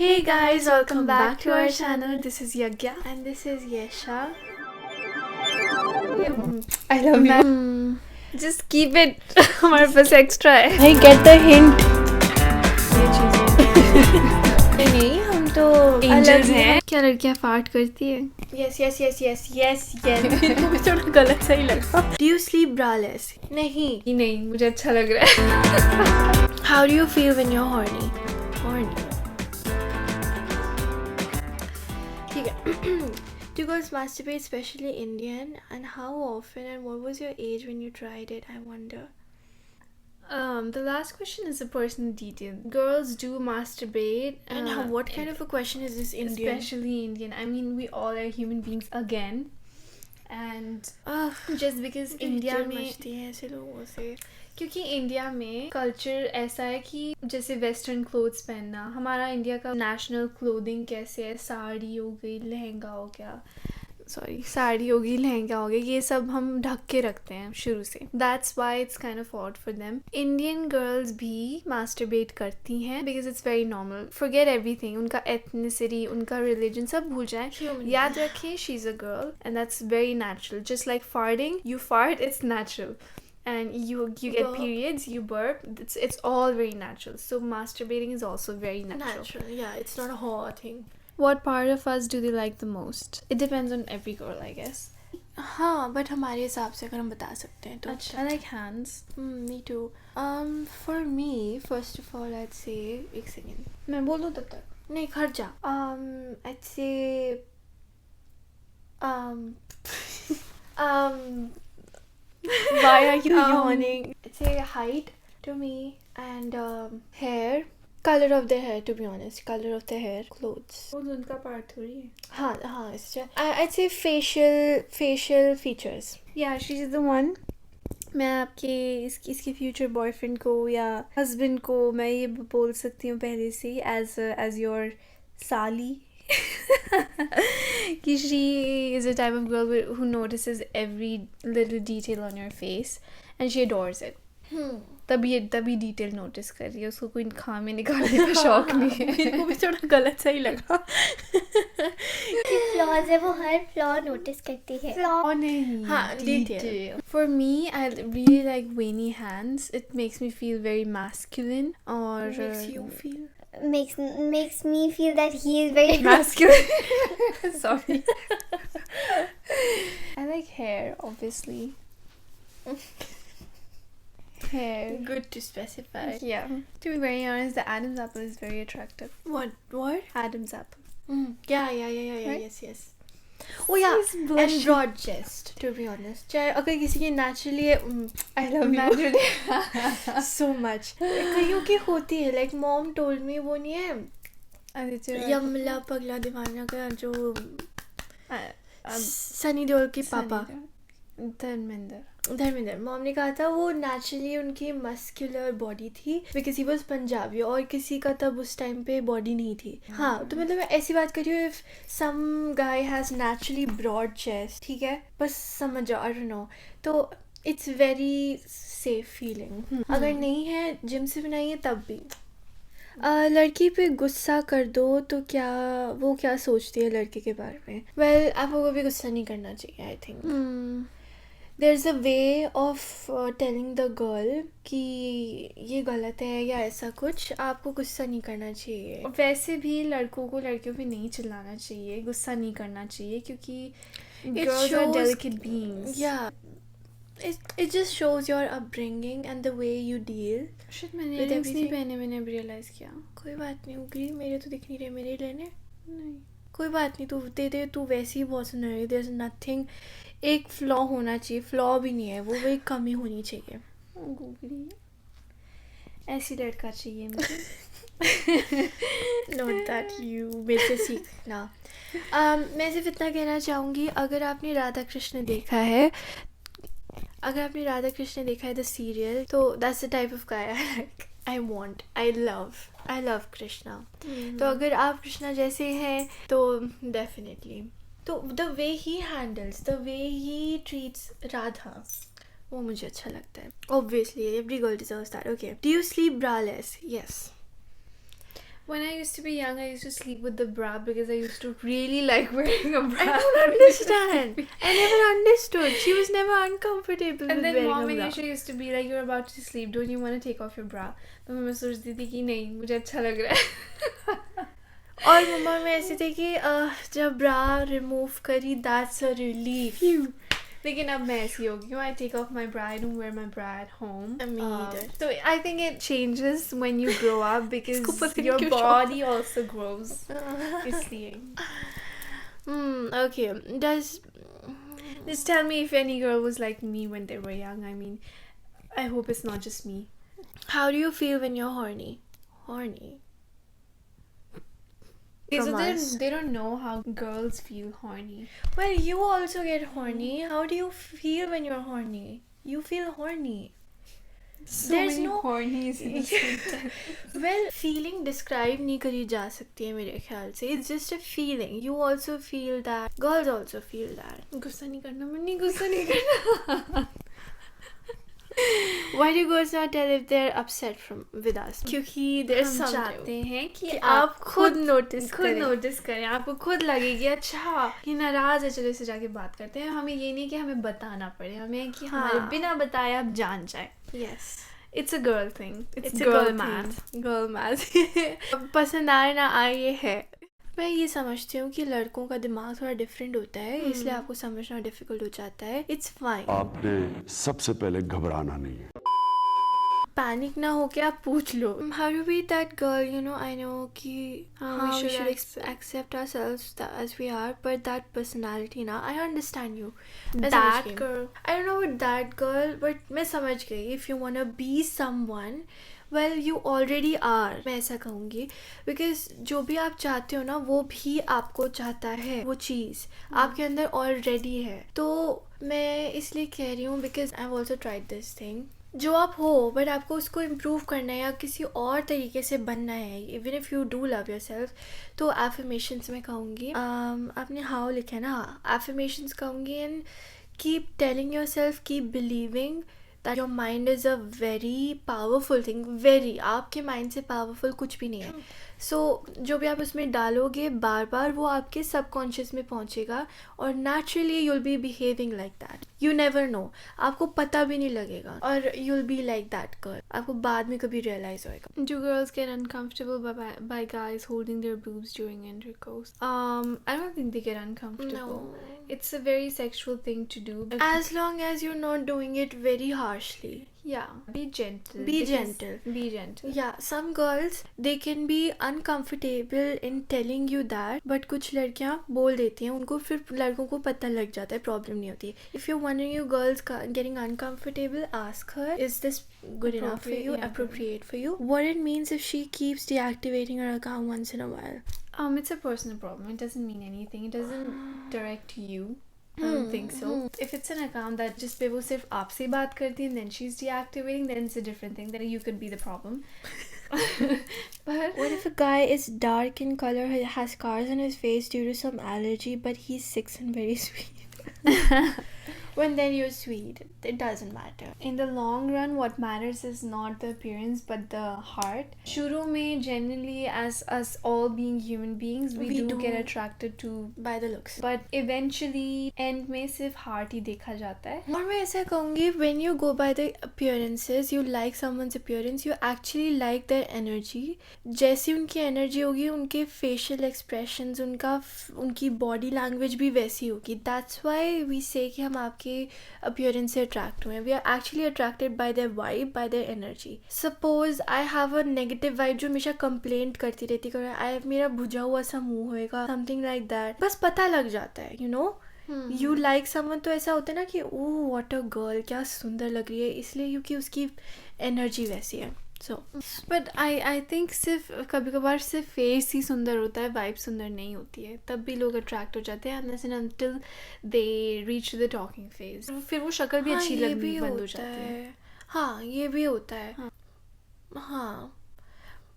Hey guys, welcome back to our channel. This is Yagya and this is Yesha. I love you. Just keep it. हमारे पास extra है. I get the hint. ये चीजें. नहीं, हम तो Angels हैं. क्या लड़कियाँ फार्ट करती है? Yes. इनको भी थोड़ा गलत सही लगा. Do you sleep braless? नहीं, मुझे अच्छा लग रहा है. How do you feel when you're horny? ठीक है. Do girls masturbate, especially Indian, and how often, and what was your age when you tried it? I wonder. The last question is a personal detail. Girls do masturbate. And what kind of a question is this Indian? Especially Indian. I mean, we all are human beings again. And just because India में मचती है ऐसे लोगों से. क्योंकि India में culture ऐसा है कि जैसे वेस्टर्न क्लोथ्स पहनना, हमारा इंडिया का नेशनल क्लोथिंग कैसे है, साड़ी हो गई, लहंगा हो गया, ये सब हम ढक के रखते हैं शुरू से. That's why it's kind of odd for them. Indian girls भी मास्टरबेट करती हैं because it's very normal. Forget everything, उनका एथनिसिटी, उनका रिलीजन सब भूल जाएं. याद रखें, she is a girl and that's very natural. Just like farting, you fart, it's natural. And you get periods, you burp, it's all very natural. So masturbating is also very natural. Yeah, it's not a whole thing. What part of us do they like the most? It depends on every girl, I guess. हाँ, but हमारे हिसाब से अगर हम बता सकते हैं तो. अच्छा. I like hands. Me too. For me, first of all, I'd say एक second. मैं बोल दूँ तब तक. नहीं, खर्च जा. I'd say why are you yawning? I'd say height to me and hair, color of the hair, to be honest, color of the hair, clothes. वो उनका part थोड़ी है. हाँ, I'd say facial features. Yeah, she's the one. मैं आपके इसके future boyfriend को या हस्बैंड को मैं ये बोल सकती हूँ पहले से ही as your साली. कि she is a type of girl who notices every little detail on your face and she adores it. तभी डिटेल नोटिस कर रही है, उसको कोई खामे निकालने का शौक नहीं है. इनको भी थोड़ा गलत सही लगा. फ्लॉज है, वो हर फ्लॉ नोटिस करती है. फ्लॉ नहीं, हाँ, detail. For me, I really like veiny hands. It makes me feel very masculine. Or Makes you feel makes me feel that he is very masculine. Sorry. I like hair, obviously. Hair. good to specify. Yeah. To be very honest, the Adam's apple is very attractive. What? Adam's apple. Yeah. Right? Yes. Oh yeah, She's blushing. and broad chest, to be honest. चाहे अगर किसी की naturally I love naturally so much. कईयों की होती है, like mom told me, वो नहीं है यमला पगला दीवाना का जो सनी देओल के पापा धर्मेंद्र. मॉम ने कहा था वो नेचुरली उनकी मस्कुलर बॉडी थी बिकॉज ही वॉज पंजाबी और किसी का तब उस टाइम पे बॉडी नहीं थी. हाँ, तो मतलब मैं ऐसी बात कर रही हूँ, if some guy has naturally broad chest, ठीक है, बस समझ जाओ, आई डोंट नो, तो इट्स वेरी सेफ फीलिंग. अगर नहीं है, जिम से बनाइए तब भी. लड़की पे गुस्सा कर दो तो वो क्या सोचती है लड़के के बारे में. वेल, आपको कभी गुस्सा नहीं करना चाहिए. I think there's a way of telling the girl कि ये गलत है या ऐसा कुछ. आपको गुस्सा नहीं करना चाहिए. वैसे भी लड़कों को लड़कियों पे नहीं चिल्लाना चाहिए, गुस्सा नहीं करना चाहिए, क्योंकि girls are delicate beings. Yeah, it just shows your upbringing and the way you deal. Shit, मैंने earrings नहीं पहने, मैंने अब realize किया. कोई बात नहीं, उगली मेरे तो दिख नहीं रहे, मेरे लेने नहीं, कोई बात नहीं, तू दे, तू वैसे ही बहुत सुंदर है. there's nothing, एक फ्लॉ होना चाहिए, फ्लॉ भी नहीं है वो एक कमी होनी चाहिए. गूगली ऐसी लड़का चाहिए मुझे. Not that you मेरे से सीखना. मैं सिर्फ इतना कहना चाहूँगी, अगर आपने राधा कृष्ण देखा है द सीरियल, तो that's the type of guy I like. I love Krishna. तो अगर आप कृष्णा जैसे हैं तो डेफिनेटली. तो the way he handles, the way he treats Radha, वो मुझे अच्छा लगता है. Obviously, every girl deserves that. Okay. Do you sleep braless? Yes. When I used to be young, I used to sleep with the bra because I used to really like wearing a bra. I don't understand. I never understood. She was never uncomfortable And with then wearing mom a and bra. Yesha used to be like, you're about to sleep, don't you want to take off your bra? तो मैं सोचती थी कि नहीं, मुझे अच्छा लग रहा है. और मम्मा में ऐसे थे कि जब ब्रा रिमूव करी दैट्स अ रिलीफ. लेकिन अब मैं ऐसी हो गई हूँ. I take off my bra. I don't wear my bra at home. Me either. So I think it changes when you grow up because इसको पता नहीं your क्यों body also grows. इसलिए. Okay. Does Just tell me if any girl was like me when they were young. I mean, I hope it's not just me. how do you feel when you're horny? So From us. they don't know how girls feel horny. Well, you also get horny. How do you feel when you're horny? You feel horny. So There's many no hornies in the same time. well, feeling describe नहीं करी जा सकती है मेरे ख्याल से. It's just a feeling. You also feel that. Girls also feel that. गुस्सा नहीं करना, मन्नी गुस्सा नहीं करना. Why do girls not tell if they're upset with us? क्योंकि there's हम something चाहते हैं कि आप खुद नोटिस खुद करें. नोटिस करें. आपको खुद लगेगी अच्छा ये नाराज है, चलो इससे जाके बात करते हैं. हमें ये नहीं कि हमें बताना पड़े, हमें कि हमारे बिना बताए आप जान जाए. Yes. It's a girl thing. It's a girl girl math. Girl math. पसंद आए ना आए ये है. मैं ये समझती हूँ कि लड़कों का दिमाग थोड़ा डिफरेंट होता है, इसलिए आपको समझना डिफिकल्ट हो जाता है. It's fine. आपने सबसे पहले घबराना नहीं है. पैनिक ना हो के आप पूछ लो. How to be that girl, you know, I know कि we we should should accept ourselves as we are, but that personality ना, I understand you. That girl. I don't know about that girl, but मैं समझ गई. If you wanna be someone, well, you already are. मैं ऐसा कहूँगी because जो भी आप चाहते हो ना वो भी आपको चाहता है. वो चीज़ आपके अंदर already है. तो मैं इसलिए कह रही हूँ because I've also tried this thing. जो आप हो बट आपको उसको इम्प्रूव करना है या किसी और तरीके से बनना है. Even if you do love your self. तो एफर्मेशंस में कहूँगी आपने हाउ लिखा है ना, एफर्मेशंस कहूँगी and keep telling your self, keep believing that your mind is a very powerful thing. Very आपके माइंड से पावरफुल कुछ भी नहीं है. सो जो भी आप उसमें डालोगे बार बार वो आपके सबकॉन्शियस में पहुंचेगा और naturally you'll be behaving like that. You never know, आपको पता भी नहीं लगेगा और you'll be like that girl. आपको बाद में कभी रियलाइज होएगा. Do girls get uncomfortable by guys holding their boobs during intercourse? I don't think they get uncomfortable. No. It's a very sexual thing to do. As long as you're not doing it very harshly. Yeah, be gentle. Be gentle. Be gentle. Yeah, some girls they can be uncomfortable in telling you that, but कुछ लड़कियाँ बोल देती हैं, उनको फिर लड़कों को पता लग जाता है, प्रॉब्लम नहीं होती. If you're wondering you girls getting uncomfortable, ask her, is this good enough for you, yeah. appropriate for you? What it means if she keeps deactivating her account once in a while. It's a personal problem. It doesn't mean anything. It doesn't direct you. I don't think so. If it's an account that just पे वो सिर्फ आपसे बात करती है and then she's deactivating, then it's a different thing. Then you could be the problem. But What if a guy is dark in color, has scars on his face due to some allergy, but he's 6 and very sweet? When then you're sweet, it doesn't matter. in the long run, what matters is not the appearance but the heart. शुरू में generally as us all being human beings, we do get attracted to By the looks. but eventually end में सिर्फ heart ही देखा जाता है. और मैं ऐसा कहूँगी, when you go by the appearances, you like someone's appearance, you actually like their energy. जैसी उनकी energy होगी, उनके facial expressions, उनकी body language भी वैसी होगी. That's why we say कि हम आपके appearance से attract हुए हैं. We are actually attracted by their vibe, by their energy. Suppose I have a negative vibe जो हमेशा complaint करती रहती है, मेरा बुझा हुआ सा मुंह होएगा, something like that. बस पता लग जाता है, you know. You like someone तो ऐसा होता है ना कि ओह what a girl, क्या सुंदर लग रही है, इसलिए क्योंकि उसकी एनर्जी वैसी है. So, But I think सिर्फ कभी कभार सिर्फ फेस ही सुंदर होता है, वाइब सुंदर नहीं होती है. तब भी लोग अट्रैक्ट हो जाते हैं unless and until they reach the talking phase. फिर वो शक्ल भी अच्छी लगनी बंद हो जाती है. हाँ ये भी होता है. हाँ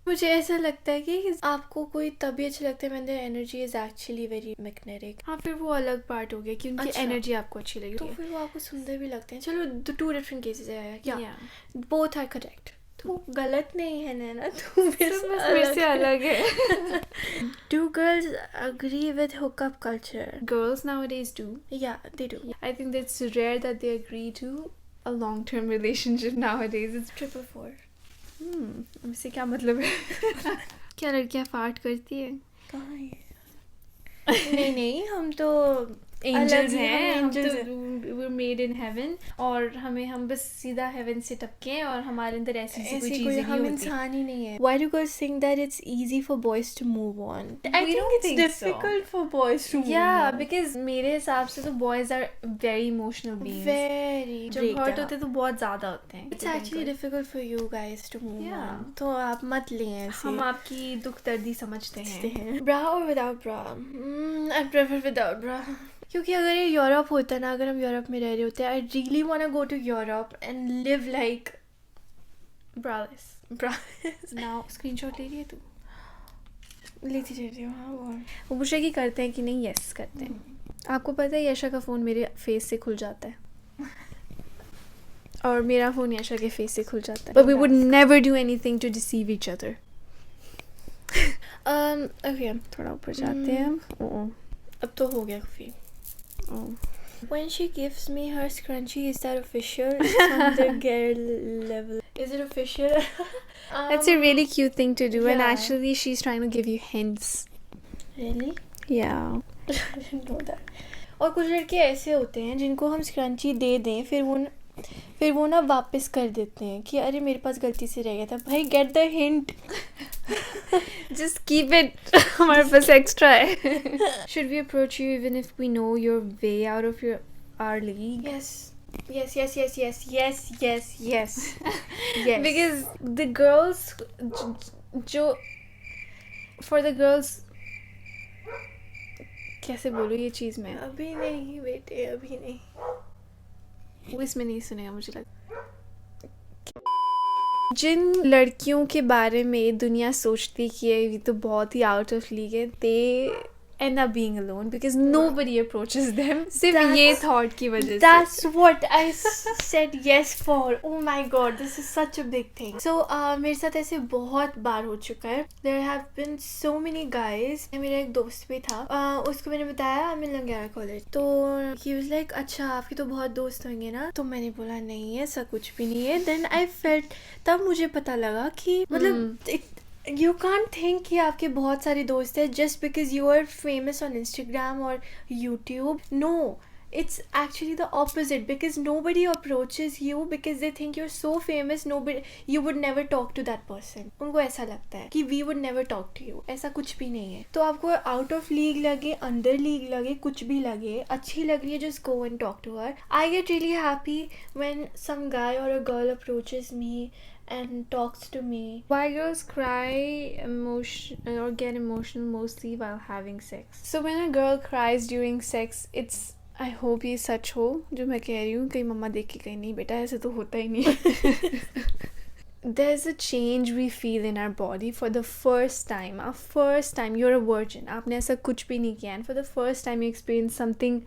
मुझे ऐसा लगता है कि आपको कोई तभी अच्छा लगता है when their energy is actually very magnetic. हाँ फिर वो अलग पार्ट हो गया कि उनकी अच्छा. एनर्जी आपको अच्छी लगी. तो फिर वो आपको सुंदर भी लगते हैं. चलो 2 different cases है क्या. Yeah. Both are correct. तू गलत नहीं है नैना, तू मेरे से अलग है. Do girls agree with hookup culture? Girls nowadays do. Yeah, they do. I think it's rare that they agree to a long-term relationship nowadays. It's 444. इससे क्या मतलब है? क्या लड़कियां फार्ट करती है? कहाँ है? नहीं हम तो एंजल्स अलग हैं, हम angels तो we're made in heaven, और हम बस सीधा heaven से टपके हैं और हमारे अंदर ऐसी कोई ऐसी चीज़ कोई नहीं हम होती. इंसान ही नहीं है. Why do girls think that it's easy for boys to move on? I We think don't it's think so. difficult for boys to move Yeah, on. because मेरे हिसाब से तो boys are very emotional beings. Very जब hurt होते तो बहुत ज़्यादा होते हैं. It's actually difficult for you guys to move Yeah. on. तो आप मत लें ऐसे. हम आपकी दुख दर्दी समझते हैं. Bra or without bra? I prefer without bra. क्योंकि अगर ये यूरोप होता ना, अगर हम यूरोप में रह रहे होते, I really want to go to Europe and live like Braless. Now screenshot ले रही है तू? लेती रहती हूँ. हाँ वो वो पूछे कि करते हैं कि नहीं. यस करते हैं. आपको पता है यशा का फ़ोन मेरे फेस से खुल जाता है और मेरा फ़ोन यशा के फेस से खुल जाता है. But we would never do anything to deceive each other. okay. थोड़ा ऊपर जाते हैं हम. अब तो हो गया काफी. When she gives me her scrunchie, is that official? It's on the girl level. Is it official? That's a really cute thing to do, and yeah. actually she's trying to give you hints. Really? Yeah. I didn't know that. और कुछ लड़के ऐसे होते हैं जिनको हम scrunchie दे दें, फिर वो ना वापस कर देते हैं कि अरे मेरे पास गलती से रह गया था. भाई get the hint. Just keep it. हमारे पास extra है. Should we approach you even if we know you're way out of our league? Yes. Yes. Because the girls, जो for the girls, कैसे बोलूँ ये चीज़ मैं? अभी नहीं बेटे, अभी नहीं. वो इसमें नहीं सुनेगा मुझे लगता. जिन लड़कियों के बारे में दुनिया सोचती कि ये तो बहुत ही आउट ऑफ लीग है, they end up being alone because nobody approaches them. सिर्फ ये thought की वजह से. That's what I said yes for. Oh my god, this is such a big thing. So मेरे साथ ऐसे बहुत बार हो चुका है. There have been so many guys. मेरा एक दोस्त भी था. उसको मैंने बताया I'm in Yagya college. तो he was like अच्छा आपके तो बहुत दोस्त होंगे ना. तो मैंने बोला नहीं ऐसा कुछ भी नहीं है. Then I felt, तब मुझे पता लगा कि मतलब You can't think कि आपके बहुत सारे दोस्त हैं just because you are famous on Instagram or YouTube. No, it's actually the opposite because nobody approaches you because they think you're so famous. You would never talk to that person. उनको ऐसा लगता है कि we would never talk to you. ऐसा कुछ भी नहीं है. तो आपको out of league लगे, अंदर league लगे, कुछ भी लगे, अच्छी लग रही है, just go and talk to her. I get really happy when some guy or a girl approaches me and talks to me. Why girls cry or get emotional mostly while having sex? So when a girl cries during sex, it's, I hope ये सच हो जो मैं कह रही हूँ. कहीं मम्मा देख के कहीं नहीं बेटा ऐसे तो होता ही नहीं. There's a change we feel in our body for the first time. First time you're a virgin. आपने ऐसा कुछ भी नहीं किया, and for the first time you experience something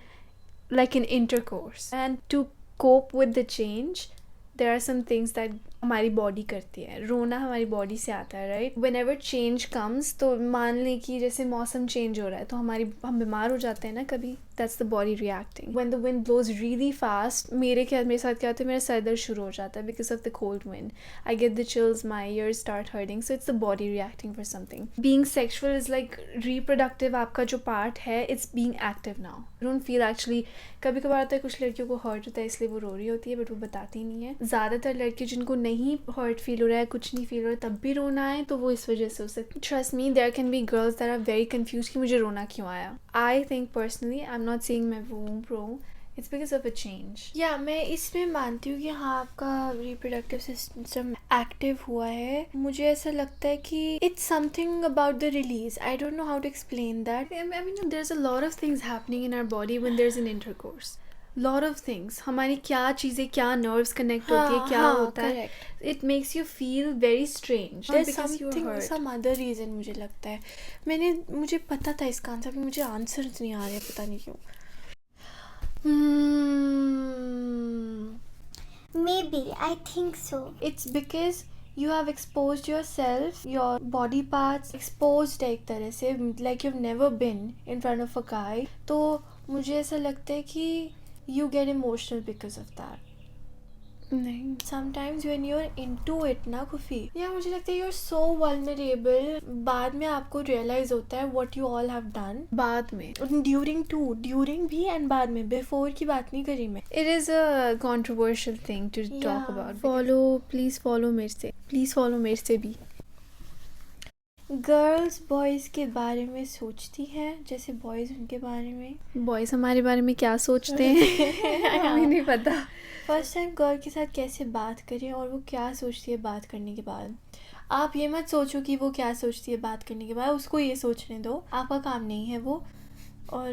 like an intercourse. And to cope with the change, there are some things that हमारी body करती है. रोना हमारी बॉडी से आता है, राइट. व्हेनेवर चेंज कम्स, तो मान लें कि जैसे मौसम चेंज हो रहा है तो हम बीमार हो जाते हैं ना कभी. That's the body reacting. When the wind blows really fast, मेरे साथ क्या होता है, मेरा सर दर्द शुरू हो जाता है because of the cold wind. I get the chills, my years start hurting. So it's the body reacting for something. Being sexual is like reproductive. आपका जो पार्ट है it's being active now. Don't feel actually. कभी कभार होता है कुछ लड़कियों को हर्ट होता है इसलिए वो रो रही होती है, बट वो बताती नहीं है. ज़्यादातर लड़के जिनको नहीं हर्ट फील हो रहा है, कुछ नहीं फील हो रहा है, तब भी रोना है, तो वो इस वजह से हो सकता है. Trust me, there can be girls that are very confuse कि मुझे रोना क्यों आया. I think personally, I am not saying मैं वो pro, it's because of a change. या मैं इसमें मानती हूँ कि हाँ आपका रिप्रोडक्टिव सिस्टम एक्टिव हुआ है. मुझे ऐसा लगता है कि it's something about the release. I don't know how to explain that. I mean there is a lot of things happening in our body when there is an intercourse. Lot of things. हमारी क्या चीज़ें, क्या nerves connect होती है, क्या होता है. It makes you feel very strange. Some other reason मुझे लगता है. मुझे पता था इसका आंसर, मुझे आंसर नहीं आ रहा, पता नहीं क्यों. Maybe, I think so. It's because you have exposed yourself, your body parts exposed है एक तरह से, like you've never been in front of a guy. तो मुझे ऐसा लगता है कि you get emotional because of that. नहीं, Sometimes when you're into it ना कुफी, या मुझे लगता है you're so vulnerable, बाद में आपको realize होता है what you all have done. बाद में. During भी and बाद में, before की बात नहीं करी मैं. It is a controversial thing to talk Yeah, about. Please follow मेरे से भी. गर्ल्स बॉयज़ के बारे में सोचती हैं जैसे बॉयज़ उनके बारे में. बॉयज हमारे बारे में क्या सोचते हैं हमें नहीं पता. फर्स्ट टाइम गर्ल के साथ कैसे बात करें और वो क्या सोचती है बात करने के बाद. आप ये मत सोचो कि वो क्या सोचती है बात करने के बाद, उसको ये सोचने दो, आपका काम नहीं है वो. और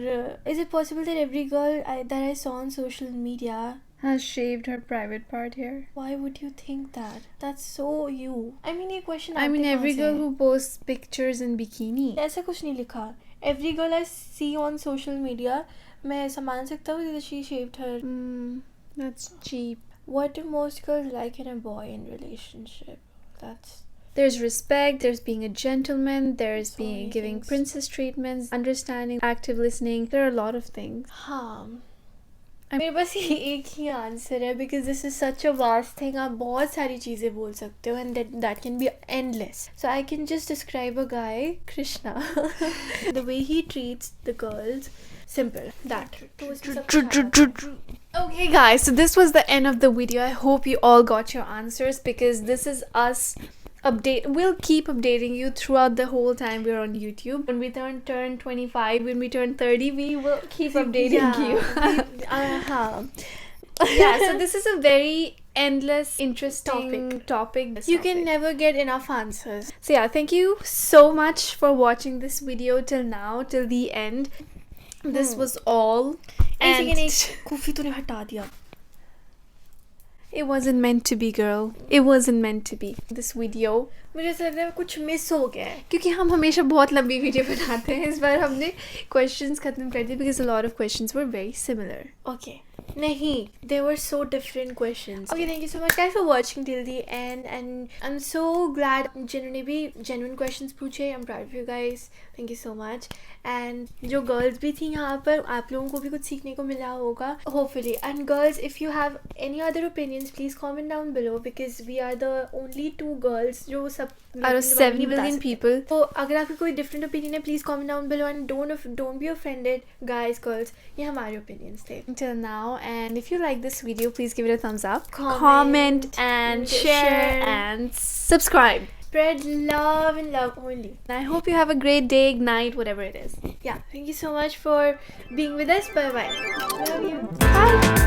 is it possible that every girl that I saw on social media has shaved her private part here? why would you think that? That's so you. I mean ये question I mean आते every कहाँ girl से? who posts pictures in bikini. ऐसा कुछ नहीं लिखा. Every girl I see on social media, मैं ऐसा मान सकता हूँ that she shaved her. That's cheap. What do most girls like in a boy in relationship? That's There's respect, there's being a gentleman, there's So being many giving things. princess treatments, understanding, active listening. There are a lot of things. हाँ. मेरे पास ये एक ही answer है because this is such a vast thing. आप बहुत सारी चीज़ें बोल सकते हो and that can be endless. So I can just describe a guy, Krishna, the way he treats the girls. Simple. That. तो उसमें सब कुछ आ जाता है. Okay guys, so this was the end of the video. I hope you all got your answers because this is us we'll keep updating you throughout the whole time we're on YouTube. When we turn 25, when we turn 30, we will keep updating you. हाँ. Yeah, so this is a very endless, interesting topic. You can never get enough answers. So yeah, thank you so much for watching this video till now, till the end. This was all. And कुफी तूने हटा दिया. it wasn't meant to be, girl. It wasn't meant to be. This video. मुझे ऐसा लग रहा है कुछ miss हो गया है. क्योंकि हम हमेशा बहुत लंबी वीडियो बनाते हैं, इस बार हमने क्वेश्चंस खत्म कर दिए because a lot of questions were very similar. Okay. Nahi, they were so different questions. Okay, thank you so much guys for watching till the end and I'm so glad जिन्होंने भी genuine questions पूछे. I'm proud of you guys. Thank you so much. And जो girls भी थी यहाँ पर, आप लोगों को भी कुछ सीखने को मिला होगा hopefully. And girls, if you have any other opinions, please comment down below because we are the only 2 girls जो सब Out of 7 billion people. तो अगर आपकी कोई different opinion है, please comment down below and don't be offended, guys, girls. ये हमारे opinions थे. Until now, and if you like this video, please give it a thumbs up, Comment and share. share and subscribe. Spread love and love only. And I hope you have a great day, night, whatever it is. Yeah, thank you so much for being with us. Bye bye. Love you. Bye.